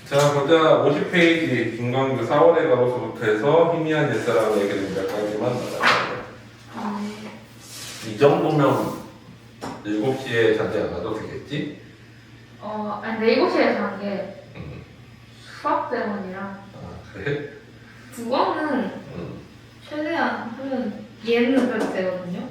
자, 보자. 50페이지 김광규 4월의 가로수부터 해서 희미한 옛사람의 얘기를 몇 가지만 나가요. 이 정도면 7시에 자지 않아도 되겠지? 아니 근데 7시에 자는 게 수학 때문이라 아, 그래? 국어는 최대한 하면 얘는 그래도 되거든요.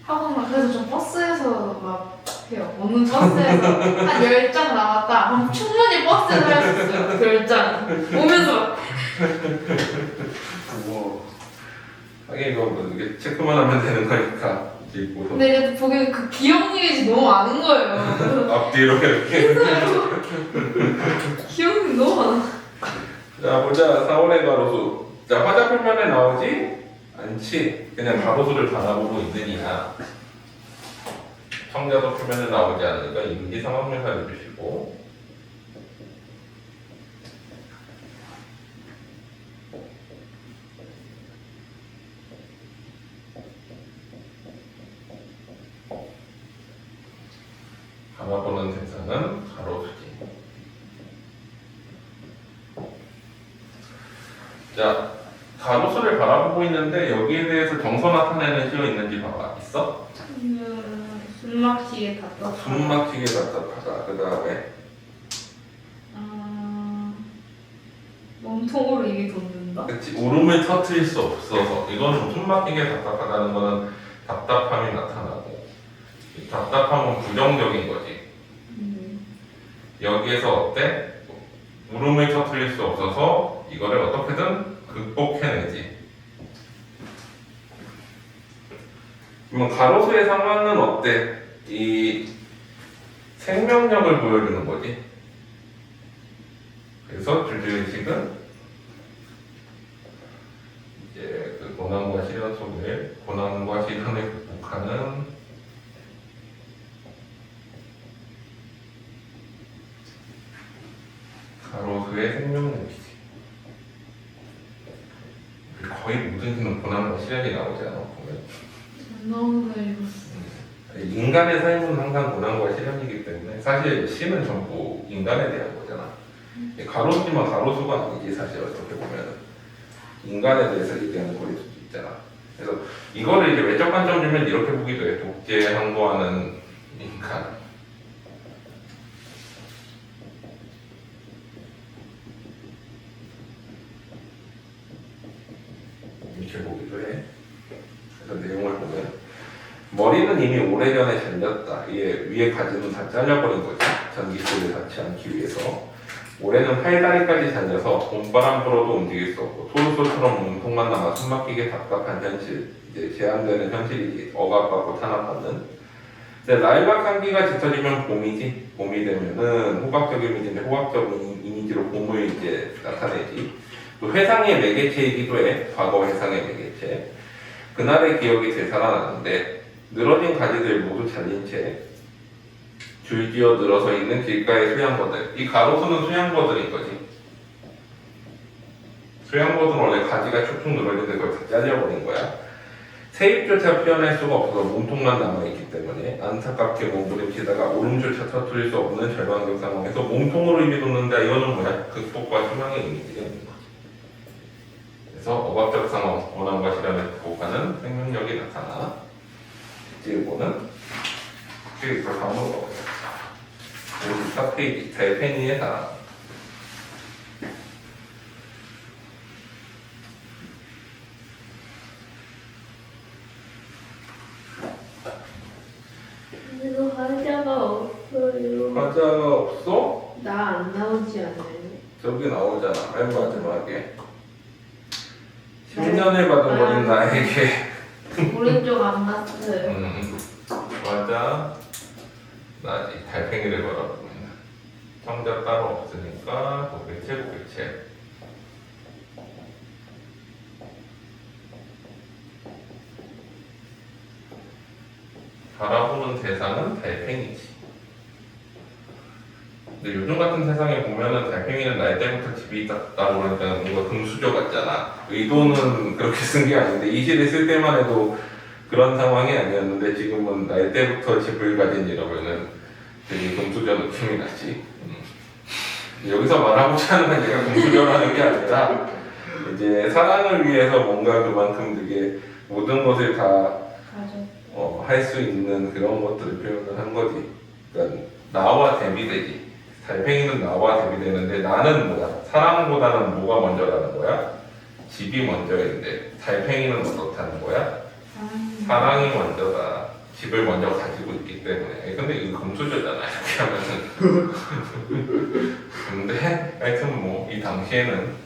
학원만 그래서 좀 버스에서 막 해요. 오늘 버스에서 한 10장 나왔다. 그럼 충분히 버스에서 할 수 있어요. 10장. 오면서 뭐 하긴 이거 뭐 이게 체크만 하면 되는 거니까 이제 읽고서 근데 이제 보기엔 그 기억 이미지 너무 많은 거예요. 그래서 앞뒤로 이렇게 기억이 너무 많아. 자 보자. 4월의 가로수. 자 화자표면에 나오지? 않지. 그냥 가로수를 바라보고 있느냐. 청자도 표면에 나오지 않으니까 임기 상황명사를 주시고 바라보는 대상은 가로수지. 자, 가로수를 바라보고 있는데 여기에 대해서 정서 나타내는 시어 있는지 봐봐. 있어? 숨 막히게 답답하다. 숨 막히게 답답하다. 그 다음에 몸통으로 입이 돋는다. 그치, 울음을 터트릴 수 없어서 이거는 숨 막히게 답답하다는 거는 답답함이 나타나고 이 답답함은 부정적인 거지. 여기에서 어때? 울음을 터트릴 수 없어서 이거를 어떻게든 극복해내지. 그러면 가로수의 상황은 어때? 이 생명력을 보여주는 거지. 그래서 주제의식은 이제 그 고난과 시련 속에 고난과 시련을 극복하는 가로수의 생명력이지. 거의 모든 시는 고난과 시련이 나오잖아. 보면. 너무 읽었어. 인간의 삶은 항상 고난과 시련이기 때문에 사실 시는 전부 인간에 대한 거잖아. 가로수지만 가로수가 아니지 사실 어떻게 보면 인간에 대해서 얘기하는 거일 수도 있잖아. 그래서 이거를 이제 외적 관점 주면 이렇게 보기도 해. 독재 항거하는 인간. 이렇게 보기도 해. 그래서 내용을 보면 머리는 이미 오래전에 잘렸다. 이게 위에 가지는 다 잘려버린 거지. 전기줄을 닿지 않기 위해서. 올해는 팔다리까지 잘려서 봄바람 불어도 움직일 수 없고 토르소처럼 몸통만 남아 숨막히게 답답한 현실. 이제 제한되는 현실이지. 억압받고 탄압받는. 근데 라일락 향기가 짙어지면 봄이지. 봄이 되면은 호박적 이미지인데 호박적 이미지로 봄을 이제 나타내지. 또 회상의 매개체이기도 해. 과거 회상의 매개체. 그날의 기억이 되살아나는데 늘어진 가지들 모두 잘린 채 줄지어 늘어서 있는 길가의 수양버들. 이 가로수는 수양버들인 거지. 수양버들은 원래 가지가 축축 늘어지는데 그걸 다 잘려버린 거야. 세입조차 피어날 수가 없어서 몸통만 남아있기 때문에 안타깝게 몸부림치다가 울음조차 터뜨릴 수 없는 절망적 상황에서 몸통으로 입이 돋는다. 이거는 뭐야? 극복과 희망의 이미지가 있는 거지. 그래서 억압적 상황, 고난과 시련을 극복하는 생명력이 나타나. 일본은 이거 다음으로 가보자. 54페이지 달팽이의 사랑. 그래도 화자가 없어요. 과자가 없어? 나 안 나오지 않아요? 저기 나오잖아. 맨 마지막에 10년을 받아버린 나에게 오른쪽 안 났어요. 과자 나지. 달팽이를 걸어보면 청자 따로 없으니까 고개체 고개체. 바라보는 대상은 달팽이지. 근데 요즘 같은 세상에 보면은 달팽이는 날 때부터 집이 있다고 그러니까 뭔가 금수저 같잖아. 의도는 그렇게 쓴 게 아닌데 이 시를 쓸 때만 해도 그런 상황이 아니었는데 지금은 날 때부터 집을 가진 이러면은 되게 금수저 느낌이 나지. 여기서 말하고자 하는 건 내가 공부절하는 게 아니라 이제 사랑을 위해서 뭔가 그만큼 되게 모든 것을 다 할 수 있는 그런 것들을 표현을 한 거지. 그러니까 나와 대비되지. 달팽이는 나와 대비되는데 나는 뭐야? 사랑보다는 뭐가 먼저라는 거야? 집이 먼저인데 달팽이는 어떻다는 거야? 사랑이 먼저다. 집을 먼저 가지고 있기 때문에. 근데 이거 금수저잖아 이렇게 하면은. 근데 하여튼 뭐 이 당시에는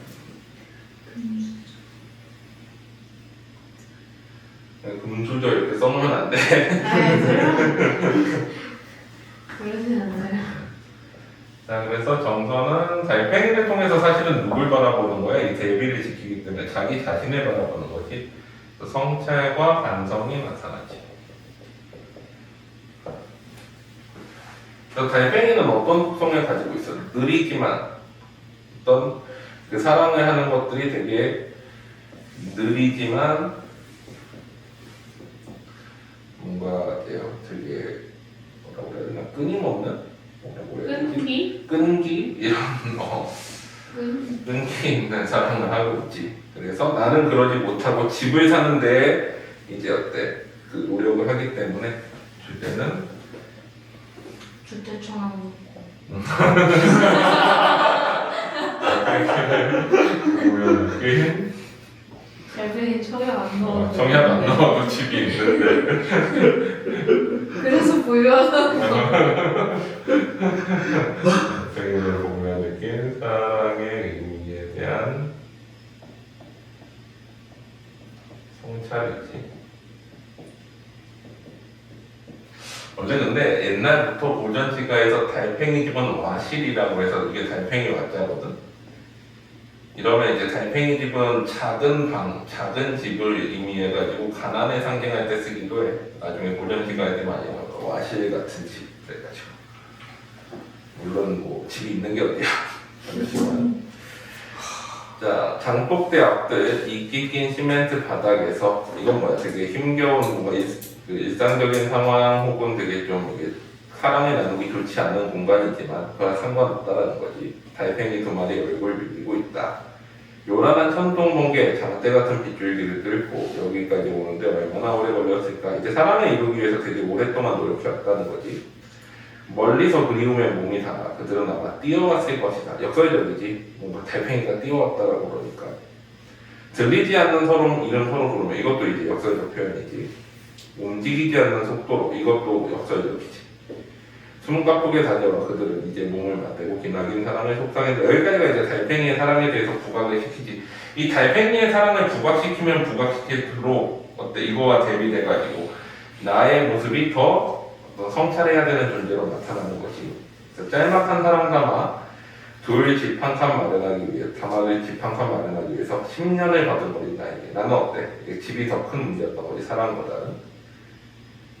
금수저 이렇게 써놓으면 안 돼. 그러진 않아요. 자, 그래서 정서는 달팽이를 통해서 사실은 누굴 바라보는 거야? 이 대비를 지키기 때문에 자기 자신을 바라보는 거지. 그래서 성찰과 반성이 나타나지. 그래서 달팽이는 어떤 특성을 가지고 있어? 느리지만 어떤 그 사랑을 하는 것들이 되게 느리지만 뭔가 되게 뭐라고 해야 되나? 끊임없는? 뭐라고 해야 되지? 끈기? 이런 끈기 있는 사랑을 하고 있지. 그래서 나는 그러지 못하고 집을 사는데 이제 어때? 그 노력을 하기 때문에 주제는 주택청하고 달팽이 청약 안 넣어도 정약 안 넣어도 집이 있는데 그래서 보유하는 달팽이를 보며 느낀 사랑의 의미에 대한 성찰이지. 원래 근데 옛날부터 고전시가에서 달팽이 집은 와실이라고 해서 이게 달팽이 와자거든. 이러면 이제 달팽이 집은 작은 방, 작은 집을 의미해가지고 가난을 상징할 때 쓰기도 해. 나중에 고전시가에 때 많이 나와. 와실 같은 집 그래가지고. 물론 뭐 집이 있는 게 어디야. 잠시만. 자, 장독대 앞들 이끼 낀 시멘트 바닥에서 이건 뭐야? 되게 힘겨운 뭔가 그 일상적인 상황 혹은 되게 좀 이게 사랑을 나누기 좋지 않은 공간이지만 그와 상관없다라는 거지. 달팽이 두 마리 얼굴 비비고 있다. 요란한 천둥 번개 장대 같은 빗줄기를 뚫고 여기까지 오는데 얼마나 오래 걸렸을까. 이제 사랑을 이루기 위해서 되게 오랫동안 노력해왔다는 거지. 멀리서 그리움의 몸이 다 그들은 아마 뛰어왔을 것이다. 역설적이지. 뭔가 달팽이가 뛰어왔다라고 그러니까. 들리지 않는 서로 이름 서로 부르면 이것도 이제 역설적 표현이지. 움직이지 않는 속도로 이것도 역설적이지. 숨가쁘게 달려와 그들은 이제 몸을 맞대고 기나긴 사랑을 속상해서 여기까지가 이제 달팽이의 사랑에 대해서 부각을 시키지. 이 달팽이의 사랑을 부각시키면 부각시킬수록 어때 이거와 대비돼가지고 나의 모습이 더 성찰해야 되는 존재로 나타나는 거지. 그래서 짤막한 사랑 담아 돌 집 한 칸 마련하기 위해 담아를 집 한 칸 마련하기 위해서 10년을 받은 어린 나에게 나는 어때? 이게 집이 더 큰 문제였던 거지 사랑보다는.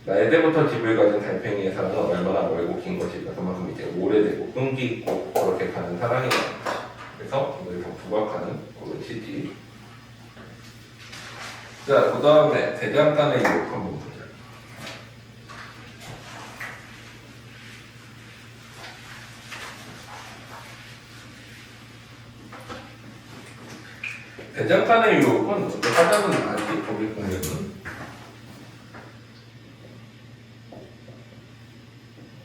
나이 때부터 집을 가진 달팽이의 사랑은 얼마나 멀고 긴 것일까. 그만큼 이제 오래되고 끈기 있고 그렇게 가는 사랑이라는 거지. 그래서 이걸 더 부각하는 그런 시지. 자, 그 다음에 대장간의 유혹 한번 보자. 대장간의 유혹은 하자는 아직 거기 보면은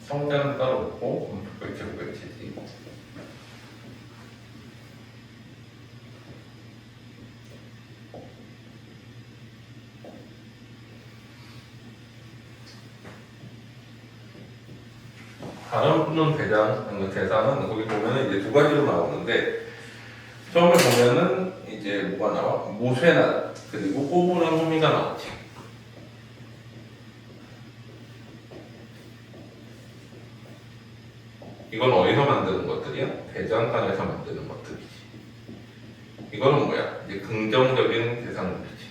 성자는 따로 없고 북백지지. 다른 대상은 거기 보면은 이제 두 가지로 나오는데 처음에 보면은 이제 뭐가 나와? 모쇠나 그리고 꼬부랑 호미가 나오지. 이건 어디서 만드는 것들이야? 대장간에서 만드는 것들이지. 이거는 뭐야? 이제 긍정적인 대상물이지.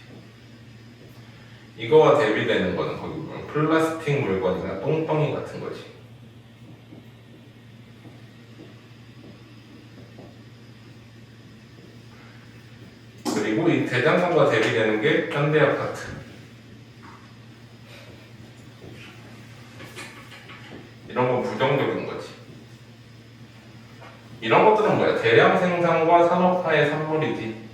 이거와 대비되는 거는 거기 보면 플라스틱 물건이나 똥덩이 같은 거지. 그리고 이 대장간과 대비되는 게 현대 아파트. 이런 건 부정적인 거지. 이런 뭐야? 대량 생산과 산업화의 산물이지.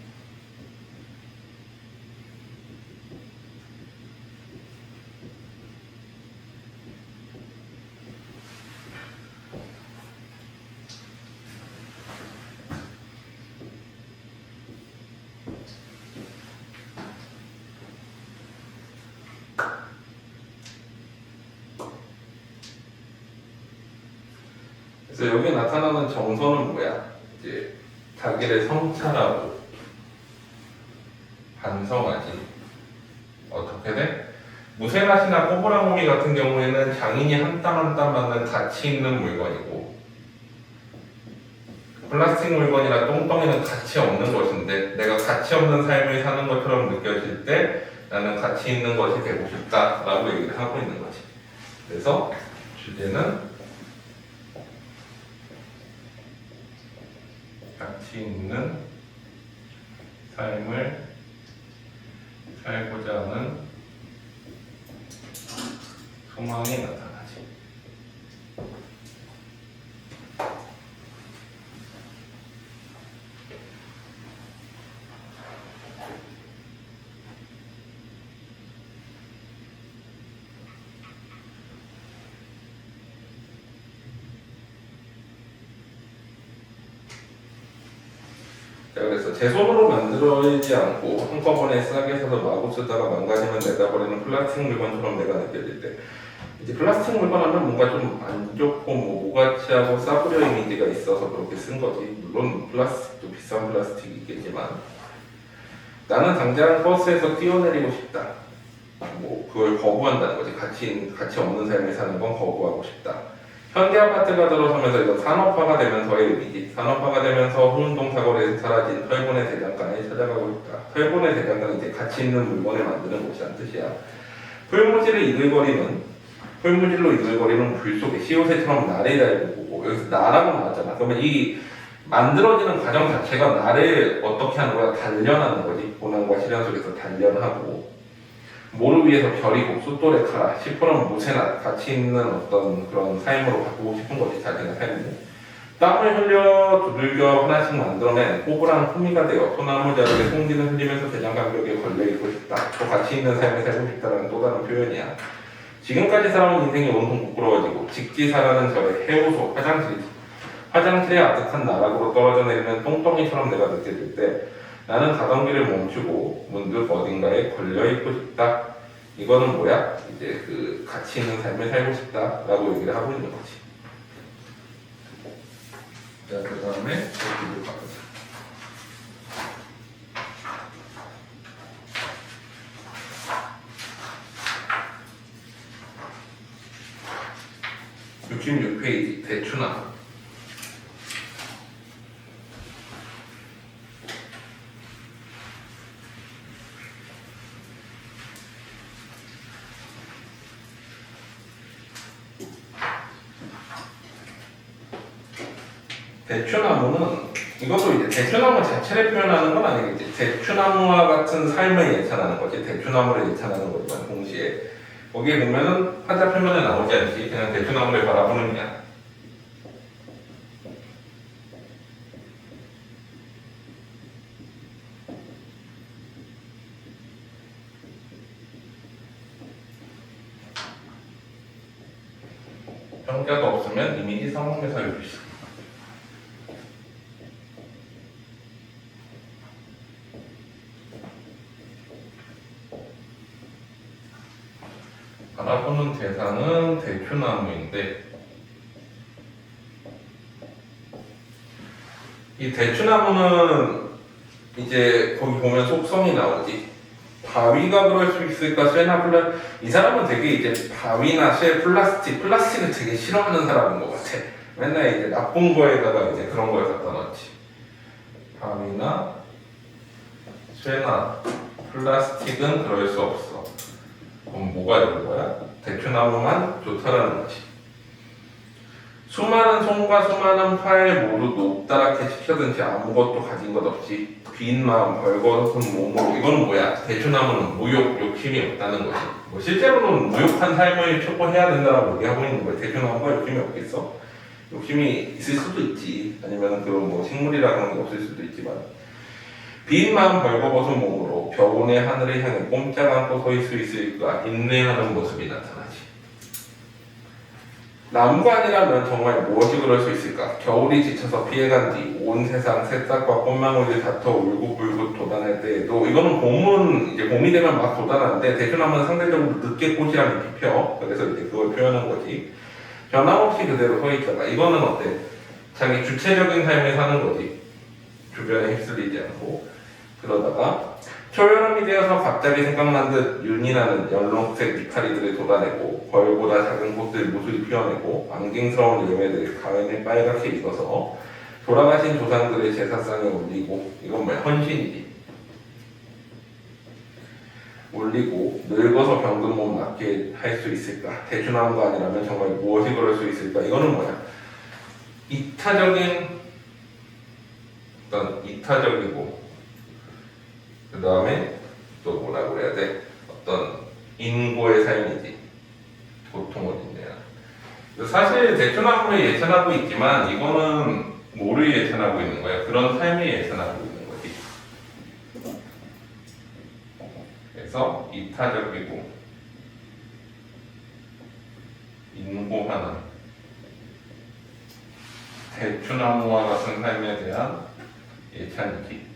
그래서 여기 나타나는 정서는 뭐야? 이제 자기를 성찰하고 반성하지. 어떻게 돼? 무쇠낫이나 꼬부랑오미 같은 경우에는 장인이 한 땀 한 땀 만든 가치 있는 물건이고, 플라스틱 물건이나 똥덩이는 가치 없는 것인데, 내가 가치 없는 삶을 사는 것처럼 느껴질 때 나는 가치 있는 것이 되고 싶다라고 얘기를 하고 있는 거지. 그래서 주제는 가치 있는 삶을 살고자 하는 소망이 나타나지. 자, 그래서 제 손으로 만들어지지 않고 한꺼번에 싸게 사서 마구 쓰다가 망가지면 내다버리는 플라스틱 물건처럼 내가 느껴질 때, 이제 플라스틱 물건 하면 뭔가 좀 안 좋고 뭐 모가치하고 싸구려 이미지가 있어서 그렇게 쓴 거지. 물론 플라스틱도 비싼 플라스틱이 있겠지만 나는 당장 버스에서 뛰어내리고 싶다. 뭐 그걸 거부한다는 거지. 가치 없는 삶을 사는 건 거부하고 싶다. 현대 아파트가 들어서면서 이건 산업화가 되면서의 의미지. 산업화가 되면서 후운동 사거리에서 사라진 털보네 대장간에 찾아가고 있다. 털보네 대장간은 이제 가치 있는 물건을 만드는 곳이란 뜻이야. 풀무질로 이글거리는 불 속에 시옷새처럼 날이 달고 보고, 여기서 나라고 나왔잖아. 그러면 이 만들어지는 과정 자체가 나를 어떻게 하는 거야? 단련하는 거지. 고난과 시련 속에서 단련하고, 뭐를 위해서 별이고 숫돌의 카라, 시퍼런 무쇠나 가치 있는 어떤 그런 삶으로 바꾸고 싶은 거지. 자기의 삶을 땀을 흘려 두들겨 하나씩 만들어낸 꼬부랑 품위가 되어 소나무 자락에 송진을 흘리면서 대장 간격에 걸려있고 싶다. 또 가치 있는 삶을 살고 싶다라는 또 다른 표현이야. 지금까지 살아온 인생이 온통 부끄러워지고 직지사라는 절의 해우소, 화장실의 아득한 나락으로 떨어져 내리는 똥덩이처럼 내가 느껴질 때 나는 가던 길을 멈추고 문득 어딘가에 걸려있고 싶다. 이거는 뭐야? 이제 그 가치 있는 삶을 살고 싶다라고 얘기를 하고 있는 거지. 자, 그 다음에 여기로 가보자. (66페이지) 대추나무. 대추나무는 이것도 이제 대추나무 자체를 표현하는 건 아니겠지. 대추나무와 같은 삶을 예찬하는 거지. 대추나무를 예찬하는 거지만 동시에 거기에 보면은 화자 표면에 나오지 않지. 그냥 대추나무를 바라보는 게 평가가 없으면 이미지 상황에서 유시. 바라보는 대상은 대추나무인데 이 대추나무는 이제 거기 보면 속성이 나오지. 바위가 그럴 수 있을까? 쇠나 이 사람은 되게 이제 바위나 쇠, 플라스틱을 되게 싫어하는 사람인 것 같아. 맨날 이제 나쁜 거에다가 이제 그런 걸 갖다 넣지. 바위나 쇠나 플라스틱은 그럴 수 없어. 그럼 뭐가 되는 거야? 대추나무만 좋다라는 거지. 수많은 손과 수많은 팔 모두 높다랗게 시켜든지 아무것도 가진 것 없이 빈 마음 벌거벗은 몸으로. 이거는 뭐야? 대추나무는 무욕, 욕심이 없다는 거지. 뭐 실제로는 무욕한 삶을 촉구해야 된다라고 얘기하고 있는 거야. 대추나무가 욕심이 없겠어? 욕심이 있을 수도 있지. 아니면 그런 뭐 식물이라는 게 없을 수도 있지만 빈 마음 벌거벗은 몸으로 벽온의 하늘을 향해 꼼짝 않고 서 있을 수 있을까 인내하는 모습이 나타나지. 남관이라면 정말 무엇이 그럴 수 있을까? 겨울이 지쳐서 피해간 뒤 온 세상 새싹과 꽃망울이 다퉈 울긋불긋 돋아날 때에도 이거는 봄은 이제 봄이 되면 막 돋아나는데 대추나무는 상대적으로 늦게 꽃이랑 피펴. 그래서 이제 그걸 표현한 거지. 변함없이 그대로 서 있잖아. 이거는 어때? 자기 주체적인 삶을 사는 거지. 주변에 휩쓸리지 않고. 그러다가 초여름이 되어서 갑자기 생각난 듯 윤이 나는 연록색 이파리들을 돋아내고 벌보다 작은 꽃들 무수히 피어내고 안갱스러운 열매들 가을에 빨갛게 익어서 돌아가신 조상들의 제사상에 올리고 이건 뭐야? 헌신이지. 올리고 늙어서 병든 몸 낫게 할 수 있을까? 대추나무가 아니라면 정말 무엇이 그럴 수 있을까? 이거는 뭐야? 이타적이고 그 다음에 또 뭐라고 그래야 돼? 어떤 인고의 삶이지. 고통을 인내야. 사실 대추나무를 예찬하고 있지만 이거는 뭐를 예찬하고 있는 거야? 그런 삶을 예찬하고 있는 거지. 그래서 이타적이고 인고하는 대추나무와 같은 삶에 대한 예찬이지.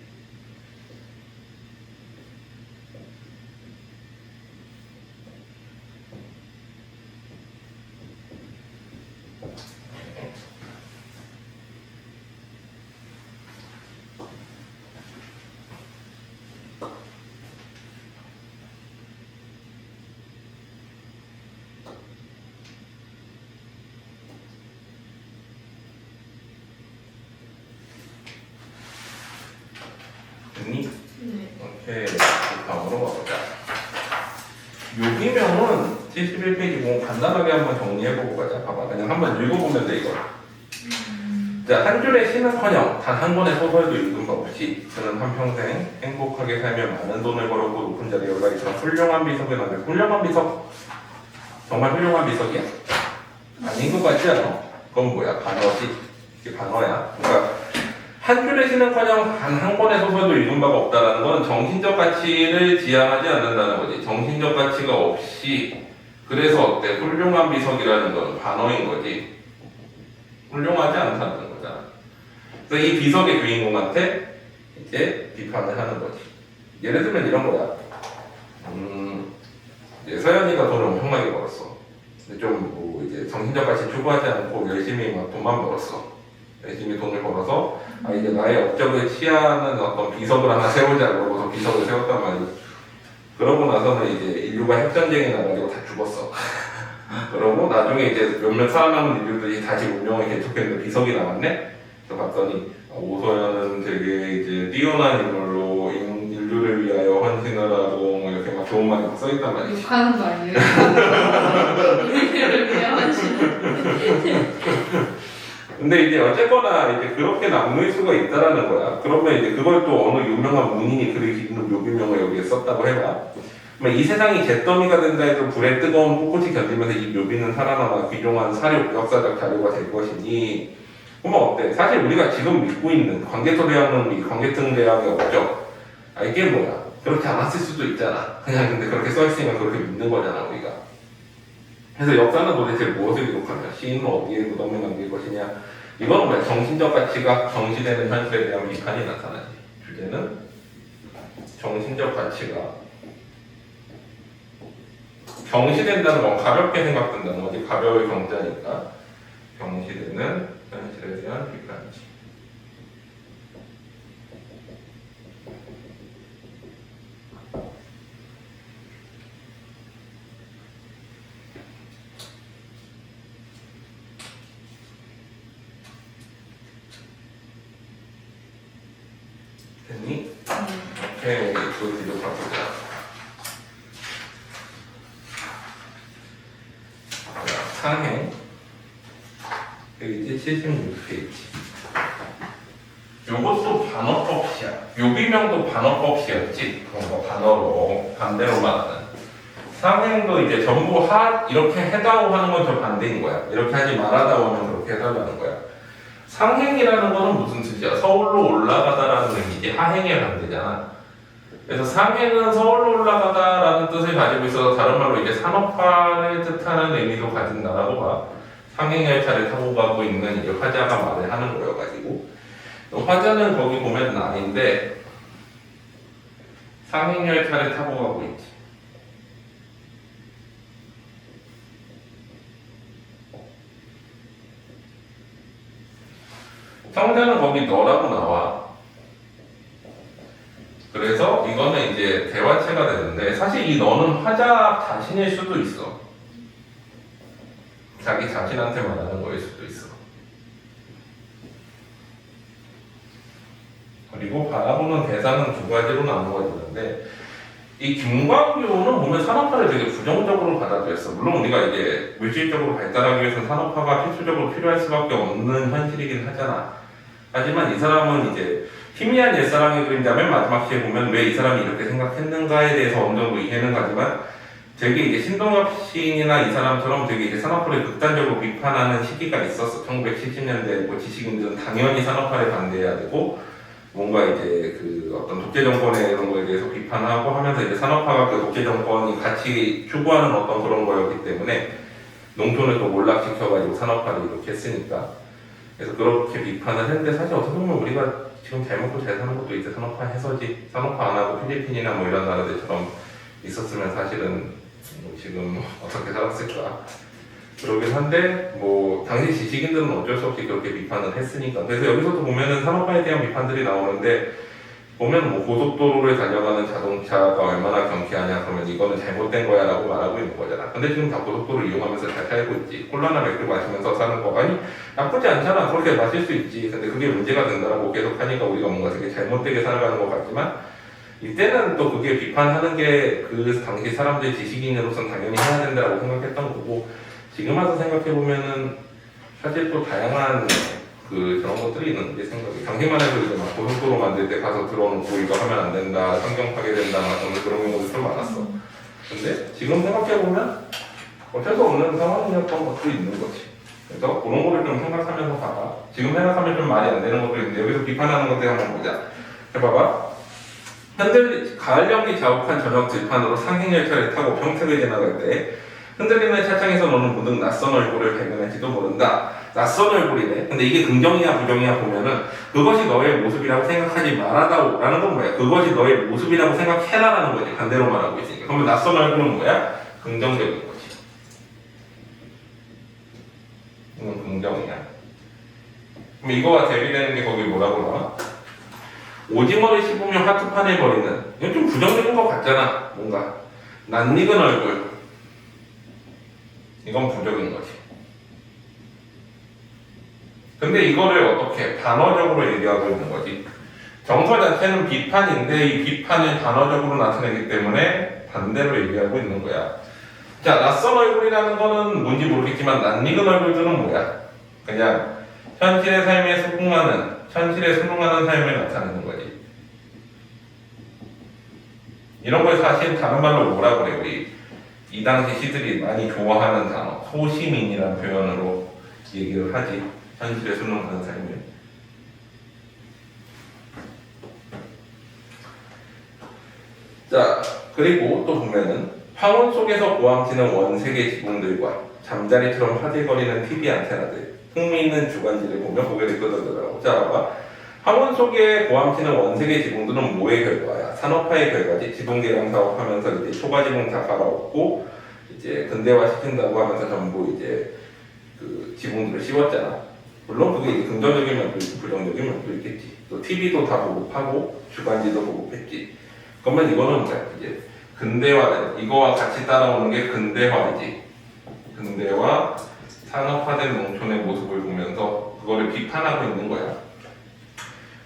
됐니? 네. 오케이. 다음으로 가보자. 요기명은 71페이지 보고 간단하게 한번 정리해보고 가자. 봐봐. 그냥 한번 읽어보면 돼, 이거. 자, 한 줄의 시는커녕 단 한 권의 소설도 읽은 바 없이 그는 한평생 행복하게 살며 많은 돈을 벌었고 높은 자리에 올라 있으나 훌륭한 비석을 남겨. 훌륭한 비석? 정말 훌륭한 비석이야? 아닌 것 같지 않아? 그건 뭐야? 반어지. 이게 반어야. 그러니까 한 줄의 시는커녕 단 한 권의 소설도 읽은 바가 없다는 건 정신적 가치를 지향하지 않는다는 거지. 정신적 가치가 없이 그래서 어때? 훌륭한 비석이라는 건 반어인 거지. 훌륭하지 않다는 거잖아. 그래서 이 비석의 주인공한테 이제 비판을 하는 거지. 예를 들면 이런 거야. 이제 서연이가 돈을 엄청나게 벌었어. 근데 좀 뭐 이제 정신적 가치 추구하지 않고 열심히 막 돈만 벌었어. 열심히 돈을 벌어서 이제 나의 업적을 취하는 어떤 비석을 하나 세우자 그러고서 비석을 세웠단 말이야. 그러고 나서는 이제 인류가 핵전쟁에 나가지고 다 죽었어. 그러고 나중에 이제 몇몇 살아남은 인류들이 다시 운명을 개척했는데 비석이 남았네? 그래서 봤더니 오소연은 되게 이제 뛰어난 인물로 인류를 위하여 헌신을 하고 뭐 이렇게 막 좋은 말이 막 써있단 말이지. 욕하는 거 아니에요? 이를 위해 헌신. 근데 이제 어쨌거나 이제 그렇게 남을 수가 있다라는 거야. 그러면 이제 그걸 또 어느 유명한 문인이 글을 기는 묘비명을 여기에 썼다고 해봐. 이 세상이 잿더미가 된다 해도 불에 뜨거운 꿋꿋이 견디면서 이 묘비는 살아남아 귀중한 사료, 역사적 자료가 될 것이니 그러면 어때? 사실 우리가 지금 믿고 있는 광개토대왕론리, 광개토대왕의 업적 이게 뭐야? 그렇게 않았을 수도 있잖아. 그냥 근데 그렇게 써있으니까 그렇게 믿는 거잖아 우리가. 그래서 역사는 도대체 무엇을 기록하냐? 시인은 어디에 무덤을 남길 것이냐? 이거는 뭐야? 정신적 가치가 정시되는 현실에 대한 비판이 나타나지. 주제는 정신적 가치가 경시된다는 건 가볍게 생각된다는 거지. 가벼울 경자니까 경시되는 현실에 대한 비판이지. 됐니? 오케이, 그 뒤로 가보자. 상행 페이지 76페이지. 요것도 반어법시야. 요비명도 반어법시였지. 그런 거 반어로 반대로 말하는 상행도 이제 전부 이렇게 해다오 하는 건 저 반대인 거야. 이렇게 하지 말아다오 하면 그렇게 해달라는 거야. 상행이라는 거는 무슨 뜻이야? 서울로 올라가다라는 의미지. 하행의 반대잖아. 그래서 상행은 서울로 올라가다라는 뜻을 가지고 있어서 다른 말로 이제 산업화를 뜻하는 의미도 가진다라고 봐. 상행 열차를 타고 가고 있는 이제 화자가 말을 하는 거여가지고 화자는 거기 보면 아닌데 상행 열차를 타고 가고 있지. 성자는 거기 너라고 나와. 그래서 이거는 이제 대화체가 되는데 사실 이 너는 화자 자신일 수도 있어. 자기 자신한테 말하는 거일 수도 있어. 그리고 바라보는 대상은 두 가지로 나누어지는데 이 김광규는 보면 산업화를 되게 부정적으로 받아들였어. 물론 우리가 이제 물질적으로 발달하기 위해서는 산업화가 필수적으로 필요할 수밖에 없는 현실이긴 하잖아. 하지만 이 사람은 이제 희미한 옛사랑의 그림자 맨 마지막 시에 보면 왜 이 사람이 이렇게 생각했는가에 대해서 어느 정도 이해는 가지만 되게 이제 신동엽 시인이나 이 사람처럼 되게 이제 산업화를 극단적으로 비판하는 시기가 있었어. 1970년대 뭐 지식인들은 당연히 산업화를 반대해야 되고 뭔가 이제 그 어떤 독재 정권의 이런 거에 대해서 비판하고 하면서 이제 산업화가 그 독재 정권이 같이 추구하는 어떤 그런 거였기 때문에 농촌을 또 몰락시켜가지고 산업화를 이렇게 했으니까. 그래서 그렇게 비판을 했는데 사실 어떻게 보면 우리가 지금 잘 먹고 잘 사는 것도 이제 산업화 해서지. 산업화 안 하고 필리핀이나 뭐 이런 나라들처럼 있었으면 사실은 뭐 지금 어떻게 살았을까. 그러긴 한데 뭐 당시 지식인들은 어쩔 수 없이 그렇게 비판을 했으니까. 그래서 여기서도 보면은 산업화에 대한 비판들이 나오는데 보면 뭐 고속도로를 달려가는 자동차가 얼마나 경쾌하냐 그러면 이거는 잘못된 거야 라고 말하고 있는 거잖아. 근데 지금 다 고속도로를 이용하면서 잘 살고 있지. 콜라나 맥주 마시면서 사는 거 아니 나쁘지 않잖아. 그렇게 마실 수 있지. 근데 그게 문제가 된다라고 계속 하니까 우리가 뭔가 되게 잘못되게 살아가는 것 같지만 이때는 또 그게 비판하는 게 그 당시 사람들 지식인으로서는 당연히 해야 된다고 생각했던 거고 지금 와서 생각해보면은 사실 또 다양한 그 그런 것들이 있는데 생각이 당시만 해도 이제 막 고속도로 만들 때 가서 들어놓고 이거 하면 안 된다, 환경 파괴된다, 막 그런 경우도 좀 많았어. 근데 지금 생각해보면 어쩔 수 없는 상황이었던 것도 있는 거지. 그래서 그런 거를 좀 생각하면서 봐봐. 지금 생각하면 좀 말이 안 되는 것도 있는데 여기서 비판하는 것들 한번 보자. 해봐봐. 가을연기 자욱한 저녁 들판으로 상행열차를 타고 평택을 지나갈 때 흔들리는 차창에서 노는 문득 낯선 얼굴을 발견할지도 모른다. 낯선 얼굴이네. 근데 이게 긍정이야 부정이야 보면은 그것이 너의 모습이라고 생각하지 말아다오 라는 건 뭐야? 그것이 너의 모습이라고 생각해라라는 거지. 반대로 말하고 있으니까. 그러면 낯선 얼굴은 뭐야? 긍정적인 거지. 이건 긍정이야. 그럼 이거와 대비되는 게 거기 뭐라고 나와? 오징어를 씹으면 하트판을 버리는. 이건 좀 부정적인 것 같잖아. 뭔가 낯익은 얼굴. 이건 부정인 거지. 근데 이거를 어떻게 단어적으로 얘기하고 있는 거지. 정서 자체는 비판인데 이 비판을 단어적으로 나타내기 때문에 반대로 얘기하고 있는 거야. 자, 낯선 얼굴이라는 거는 뭔지 모르겠지만 낯익은 얼굴들은 뭐야? 그냥 현실의 삶에 현실에 순응하는 삶을 나타내는 거지. 이런 걸 사실 다른 말로 뭐라 그래 우리 이 당시 시들이 많이 좋아하는 단어 소시민이라는 표현으로 얘기를 하지. 현실에 순응하는 삶을. 자, 그리고 또 보면은 황혼 속에서 고함치는 원색의 지붕들과 잠자리처럼 화들거리는 TV 안테나들, 흥미있는 주간지를 보며 고개를 끄덕이더라고. 자, 봐봐. 황혼 속에 고함치는 원색의 지붕들은 뭐의 결과야? 산업화의 결과지. 지붕 개량 사업하면서 이제 초과지붕 다 갈아엎고 이제 근대화 시킨다고 하면서 전부 이제 그 지붕들을 씌웠잖아. 물론 그게 이제 긍정적인 면도 있고 부정적인 면도 있겠지. 또 TV도 다 보급하고 주간지도 보급했지. 그러면 이거는 뭐야? 이제 근대화, 이거와 같이 따라오는 게 근대화이지. 근대화, 산업화된 농촌의 모습을 보면서 그거를 비판하고 있는 거야.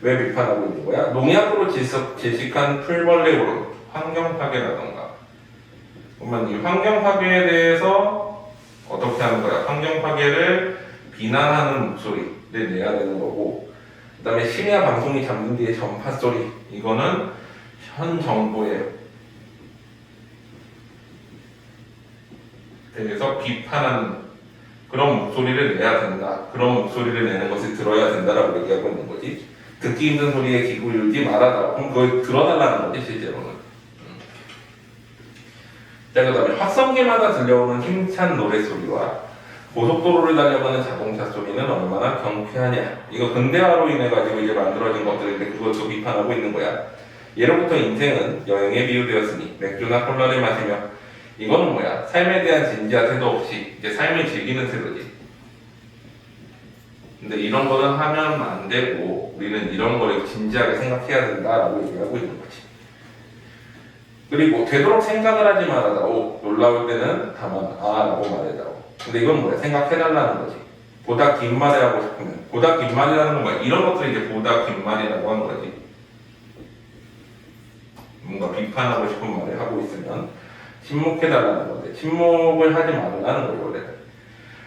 왜 비판하고 있는 거야? 농약으로 질식한 풀벌레 오름, 환경 파괴라던가. 그러면 이 환경 파괴에 대해서 어떻게 하는 거야? 환경 파괴를 비난하는 목소리를 내야 되는 거고, 그 다음에 심야 방송이 잠든 뒤의 전파 소리. 이거는 현 정부의 대해서 비판하는 그런 목소리를 내야 된다. 그런 목소리를 내는 것이 들어야 된다라고 얘기하고 있는 거지. 듣기 힘든 소리에 귀 기울이지 말아라. 그럼 그걸 들어달라는 거지 실제로는. 자, 그 다음에 확성기마다 들려오는 힘찬 노래소리와 고속도로를 달려가는 자동차 소리는 얼마나 경쾌하냐. 이거 근대화로 인해가지고 이제 만들어진 것들인데 그것도 비판하고 있는 거야. 예로부터 인생은 여행에 비유되었으니 맥주나 콜라를 마시며 이거는 뭐야? 삶에 대한 진지한 태도 없이 이제 삶을 즐기는 태도지. 근데 이런 거는 하면 안 되고 우리는 이런 거를 진지하게 생각해야 된다라고 얘기하고 있는 거지. 그리고 되도록 생각을 하지 말아다오. 놀라울 때는 다만 라고 말해다오. 근데 이건 뭐야? 생각해달라는 거지. 보다 긴 말을 하고 싶으면 보다 긴 말이라는 건 뭐야? 이런 것들이 이제 보다 긴 말이라고 하는 거지. 뭔가 비판하고 싶은 말을 하고 있으면 침묵해달라는 건데 침묵을 하지 말라는 거예요. 원래는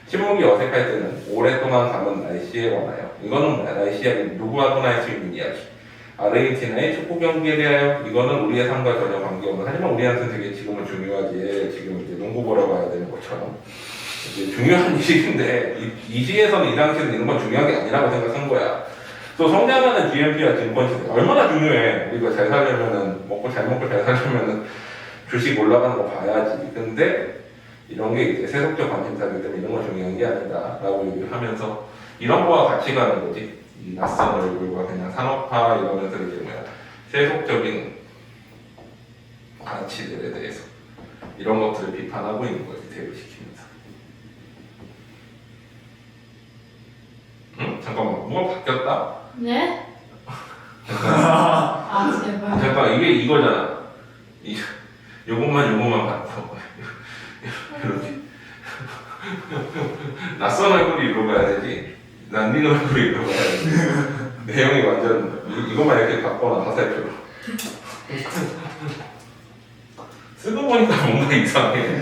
침묵이 어색할 때는 오랫동안 감은 날씨에 관하여 이거는 뭐야? 날씨 이야기 누구하고나 할 수 있는 이야기. 아르헨티나의 축구 경기에 대하여 이거는 우리의 삶과 전혀 관계없는 하지만 우리한테는 되게 지금은 중요하지. 지금 이제 농구 보러 가야 되는 것처럼 이제 중요한 일인데 이 시기에서는 이 당시에는 이런 건 중요한 게 아니라고 생각한 거야. 또 성장하는 GNP와 증권시대 얼마나 중요해. 우리가 잘 살려면은 잘 먹고 잘 살려면은 주식 올라가는 거 봐야지. 근데 이런 게 이제 세속적 관심사이기 때문에 이런 건 중요한 게 아니다라고 얘기를 하면서 이런 거와 같이 가는 거지. 이 낯선 얼굴과 그냥 산업화 이러면서 이제 뭐야 세속적인 가치들에 대해서 이런 것들을 비판하고 있는 거지. 대우시키면서. 응? 잠깐만 뭐가 바뀌었다? 네? 아 제발. 잠깐 이게 이거잖아. 요것만 봤어. 이렇게 낯선 얼굴이 이리로 가야 되지. 낯익은 얼굴이 이리로 가야 되지. 내용이 완전 이것만 이렇게 바꿔놔 화살표로. 쓰고 보니까 뭔가 이상해.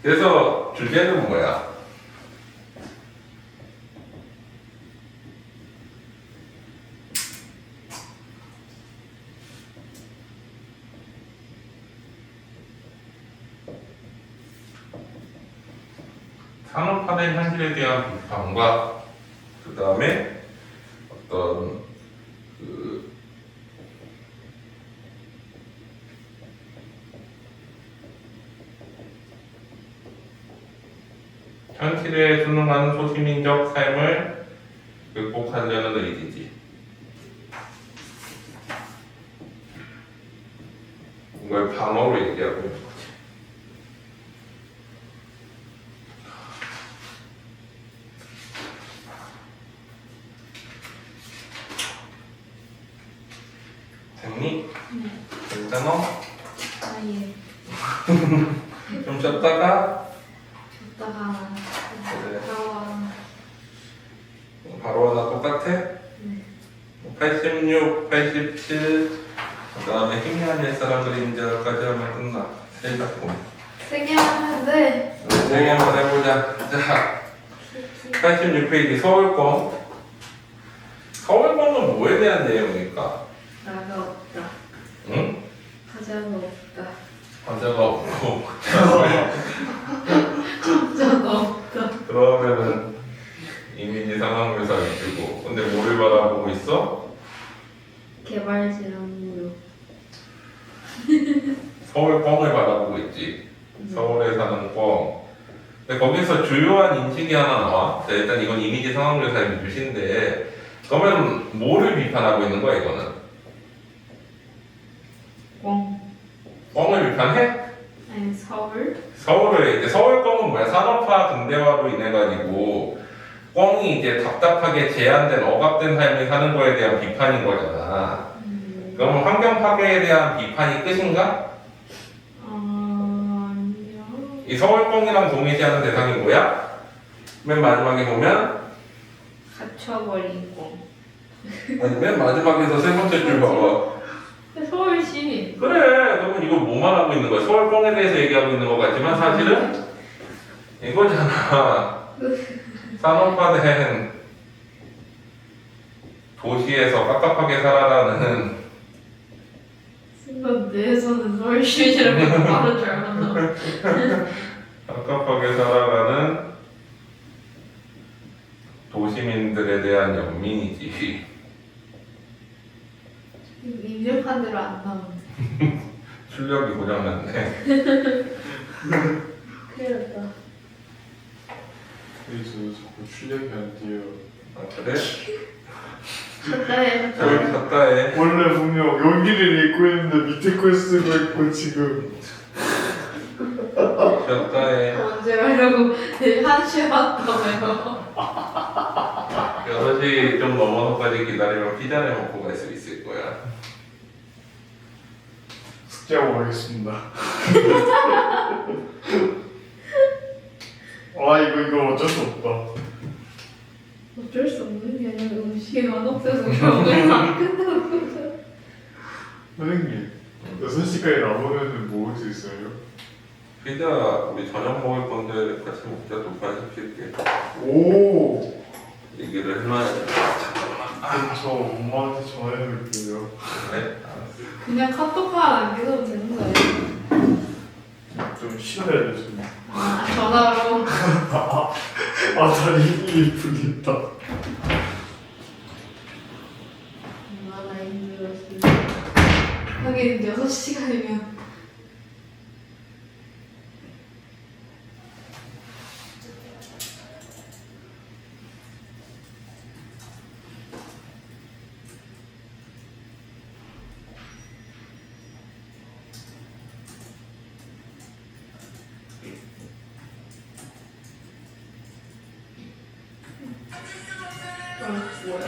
그래서 주제는 뭐야? 산업화된 현실에 대한 비판과 그 다음에 어떤 현실에 순응하는 소시민적 삶을 극복하려는 의지지. 이걸 방어로 얘기하고 있는 거지. 됐니? 네. 괜찮아? 아 예. 좀 쉬었다가 줬다가 그래. 나와. 바로 하나 똑같아? 네. 86, 87, 그 다음에 희미한 옛사람들의 인자까지 하면 끝나. 세 작품. 3개 하는데. 세 개만 해보자. 자, 86페이지 서울권. 서울권은 뭐에 대한 내용일까? 나가 없다. 응? 가자가 없다. 환자가 없고. 가자가 없다. 그러면은 이미지 상황묘사 위주고. 근데 뭐를 바라보고 있어? 개발지랑으로. 서울권을 바라보고 있지. 서울에 사는 권. 근데 거기서 주요한 인식이 하나 나와. 자, 일단 이건 이미지 상황묘사의 위주인데 그러면 뭐를 비판하고 있는 거야 이거는? 뻥을 비판해? 아니 서울? 서울을 이제 서울권은 뭐야? 산업화 근대화로 인해 가지고 뻥이 이제 답답하게 제한된 억압된 삶을 사는 거에 대한 비판인 거잖아. 그러면 환경 파괴에 대한 비판이 끝인가? 아니요. 이 서울권이랑 동일시하는 대상이 뭐야? 맨 마지막에 보면 갇혀버린 거. 아니 맨 마지막에서 세 번째 줄 봐봐. 서울시. 그래 그러면 이거 뭐만 하고 있는 거야? 서울권에 대해서 얘기하고 있는 것 같지만 사실은 이거잖아. 산업화된 도시에서 깝깝하게 살아가는 순간 뇌에서는 서울시민이라고 말을 줄 알았나? 깝깝하게 살아가는 도시민들에 대한 연민이지. 입력한 대로 안 나오는데. 출력이 고장났네. 큰일 났다. 그래서 자꾸 출력이 안 돼요. 아, 그래? 쳤다해, 저기 쳤다 해. 원래 분명 여기를 읽고 있는데 밑에 걸 쓰고 있고 지금 쳤다 해. 언제 가려고 내일 1시에 왔다며요. 6시 좀 넘어서까지 기다리면 피자를 먹고 갈 수 있을 거야. 숙제하고 가겠습니다. 아 이거 어쩔 수 없다. 어쩔 수 없는 게 아니라 음식이 맛없어서 결국에는 안 끝나고. 선생님 6시까지 남으면 뭐 할 수 있어요? 피자 우리 저녁 먹을 건데 같이 먹자. 두 판 시킬게. 오! 얘기를 해놔야지. 잠깐만. 저 엄마한테 전화해볼게요. 그래? 알았어. 그냥 카톡 하나 남겨도 되는 거예요. 좀 싫어야 돼 좀. 아, 전화로. 아 다리 힘이 풀린다. 얼마나 힘들었을까. 하긴 6시간이면. 뭐야?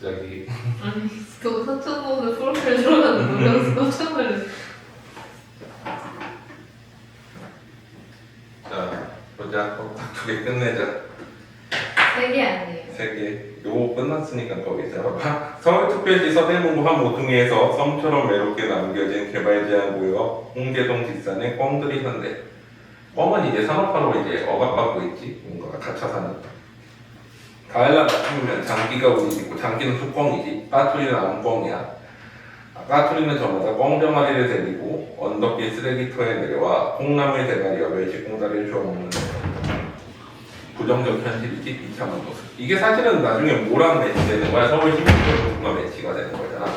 갑자기 아니, 그거 4,000원에 프로필 들어가는 노래에서 깜짝 놀랐어. 자 보자. 딱 2개 끝내자. 3개 아니에요. 3개. 요거 끝났으니까 거기 잡아봐. 서울특별시 서대문구 한 모퉁이에서 섬처럼 외롭게 남겨진 개발제한구역 홍제동 뒷산의 꿩들이 현대. 꿩은 이제 산업화로 이제 억압받고 있지. 뭔가가 갇혀 사는. 가을날 아침이면 장기가 우리지고 장기는 뚜껑이지. 까투리는 암꿩이야. 까투리는 저마다 꿩 병아리를 데리고 언덕길 쓰레기터에 내려와 콩나물 대가리와 멸치콩다리를 주워먹는 부정적 현실이지. 비참한 모습. 이게 사실은 나중에 뭐랑 매치되는 거야? 서울 시민들과 매치가 되는 거잖아.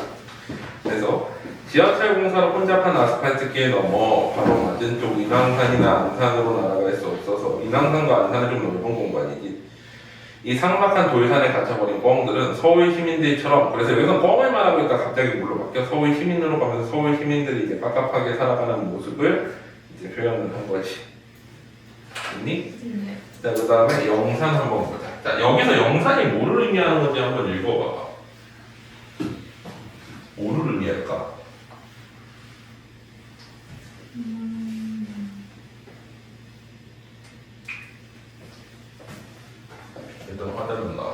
그래서 지하철 공사로 혼잡한 아스팔트길 넘어 바로 맞은 쪽 인왕산이나 안산으로 날아갈 수 없어서 인왕산과 안산은 좀 넓은 공간이지. 이 삭막한 돌산에 갇혀버린 꿩들은 서울 시민들처럼, 그래서 여기서 꿩을 말하고 있다 갑자기 물로 바뀌어 서울 시민으로 가면서 서울 시민들이 이제 깝깝하게 살아가는 모습을 이제 표현을 한 거지. 있니? 네. 자, 그 다음에 영산 한번 보자. 자, 여기서 영산이 뭐를 의미하는 건지 한번 읽어봐봐. 뭐를 의미할까? 일단 화살은 나와.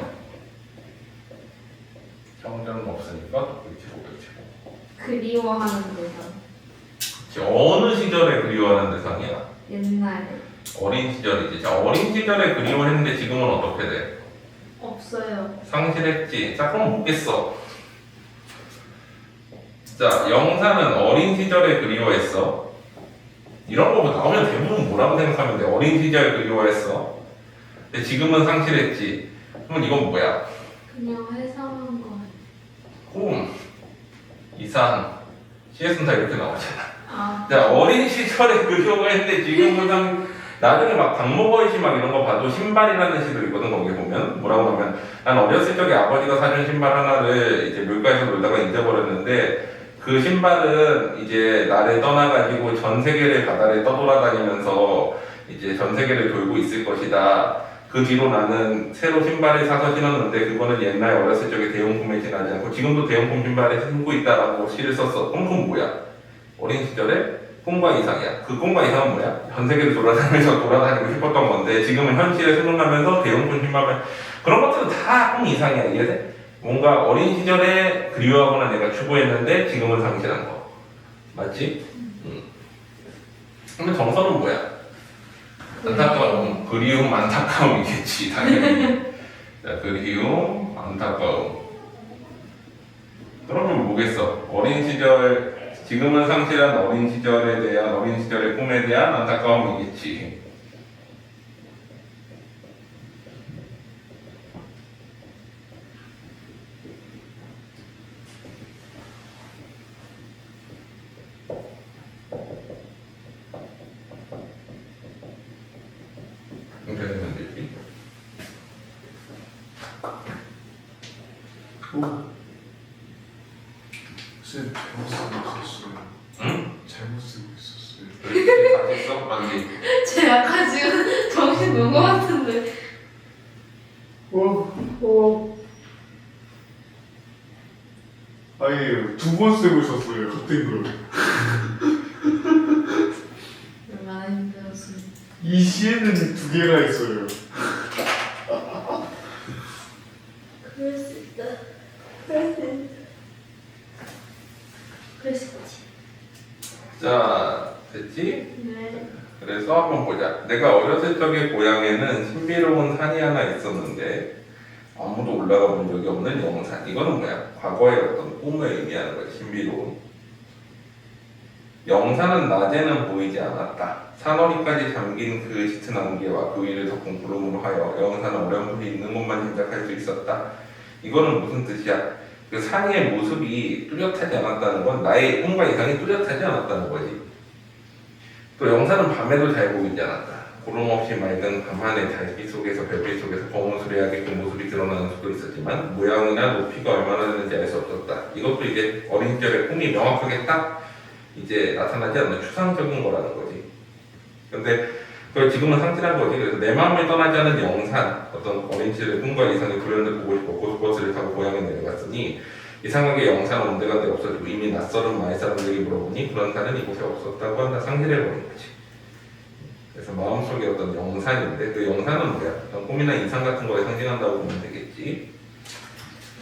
정자는 없으니까 또 펼치고. 그리워하는 대상. 어느 시절에 그리워하는 대상이야? 옛날에. 어린 시절이지. 자, 어린 시절에 그리워했는데 지금은 어떻게 돼? 없어요. 상실했지. 자, 그럼 묻겠어. 자, 영사는 어린 시절에 그리워했어. 이런 거 나오면 대부분 뭐라고 생각하면 돼? 어린 시절 그리워했어. 근데 지금은 상실했지. 그러면 이건 뭐야? 그냥 회상한 거. 꿈, 이상, CS는 다 이렇게 나오잖아. 아, 자, 어린 시절에 그리워했는데 지금은 나중에 막 박목어이시 막 이런 거 봐도 신발이라는 시도 있거든. 거기 보면 뭐라고 하면 난 어렸을 적에 아버지가 사준 신발 하나를 이제 물가에서 놀다가 잊어버렸는데 그 신발은 이제 나를 떠나가지고 전 세계를 바다를 떠돌아다니면서 이제 전 세계를 돌고 있을 것이다. 그 뒤로 나는 새로 신발을 사서 신었는데 그거는 옛날 어렸을 적에 대용품에 지나지 않고 지금도 대용품 신발을 신고 있다라고 시를 썼어. 그럼 그건 뭐야? 어린 시절에 꿈과 이상이야. 그 꿈과 이상은 뭐야? 전 세계를 돌아다니면서 돌아다니고 싶었던 건데 지금은 현실에 수능하면서 대용품 신발을 그런 것들은 다 꿈 이상이야. 이해돼? 뭔가 어린 시절에 그리워하거나 내가 추구했는데 지금은 상실한 거. 맞지? 그러면 정서는 뭐야? 안타까움, 그리움, 안타까움이겠지 당연히. 자, 그리움, 안타까움. 그러면 뭐겠어? 어린 시절, 지금은 상실한 어린 시절에 대한, 어린 시절의 꿈에 대한 안타까움이겠지. 이렇게 되면 되지. 오. 쌤 잘못 쓰고 있었어요. 응? 잘못 쓰고 있었어요. 그렇지, 다시 써, 빨리. 제 약간 지금 정신 놓은 것 같은데. 오. 아니 2번 쓰고 있었어요. 같은 걸. 얼마나 힘들었습니까? 이 시에는 2개가 있어요. 그럴 수 있다. 그럴 수 있다. 그럴 수 있지. 자, 됐지? 네. 그래서 한번 보자. 내가 어렸을 적의 고향에는 신비로운 산이 하나 있었는데 아무도 올라가 본 적이 없는 영산. 이거는 뭐야? 과거의 어떤 꿈을 의미하는 거야. 신비로운. 영산은 낮에는 보이지 않았다. 산허리까지 잠긴 그 짙은 안개와 그 위를 덮은 구름으로 하여 영산은 어렴풋이 있는 곳만 짐작할 수 있었다. 이거는 무슨 뜻이야? 그 산의 모습이 뚜렷하지 않았다는 건 나의 꿈과 이상이 뚜렷하지 않았다는 거지. 또 영산은 밤에도 잘 보이지 않았다. 구름 없이 맑은 밤하늘 달빛 속에서 별빛 속에서 거무스레하게 그 모습이 드러나는 수도 있었지만 모양이나 높이가 얼마나 되는지 알 수 없었다. 이것도 이제 어린 시절의 꿈이 명확하게 딱 이제 나타나지 않는 추상적인 거라는 거지. 근데 그걸 지금은 상실한 거지. 그래서 내 마음을 떠나지 않은 영산, 어떤 어린 시절의 꿈과 이상의 불현을 보고 싶어 고속버스를 타고 고향에 내려갔으니 이상하게 영산 온데간데 없어지고 이미 낯설은 마을 사람들에게 물어보니 그런 산은 이곳에 없었다고 한다. 상실해버린 거지. 그래서 마음속에 어떤 영산인데 그 영산은 뭐야? 어떤 꿈이나 인상 같은 거에 상징한다고 보면 되겠지.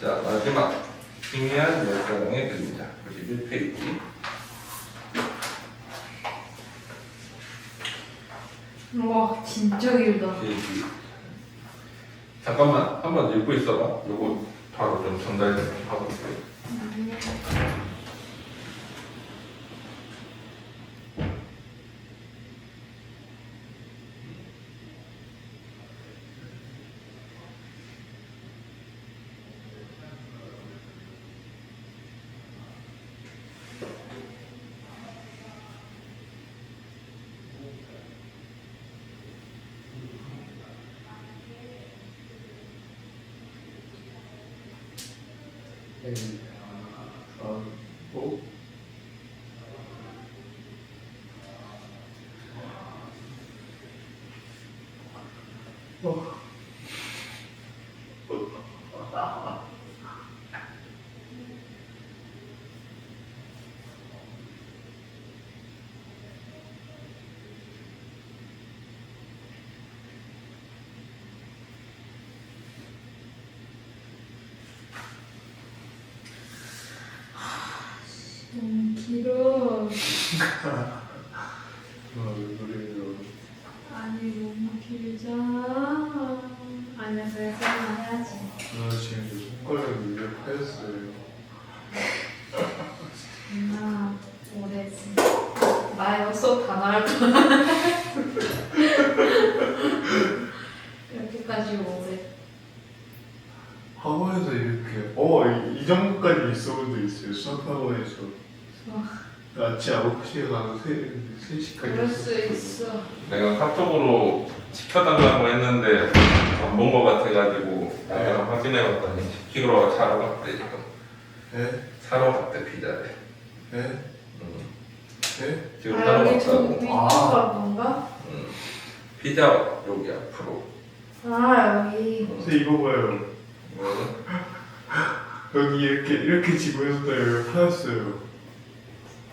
자, 마지막 희미한 열사랑의 그림자 91페이지. 와 진짜 길다. 잠깐만 한번 읽고 있어봐. 요거 바로 좀 전달 좀 하고 있어요. 오. 너무 길어. 왜 그래요? 아니 너무 길잖아. 아니야 그래서 해야지. 지금 내 손가락이 왜 파였어요? 나 오래지. 나의 수업 다 나올 거야. 이렇게까지 오래. 학원에서 이렇게 이 정도까지 있어본 적 있어요. 수학학원에서 아침 9시에 가서 3시까지 그럴 수 있어. 내가 카톡으로 시켜달라고 했는데 안 본 거 같아가지고 내가 확인해봤더니 시키러 사러 갔대 지금. 네? 사러 갔대 피자를. 네? 응. 네? 지금 사러 여기 갔다고. 위쪽가 뭔가? 응. 피자 여기 앞으로. 아 여기. 근데 이거 봐요. 여기 이렇게 지구에서 여기 파였어요.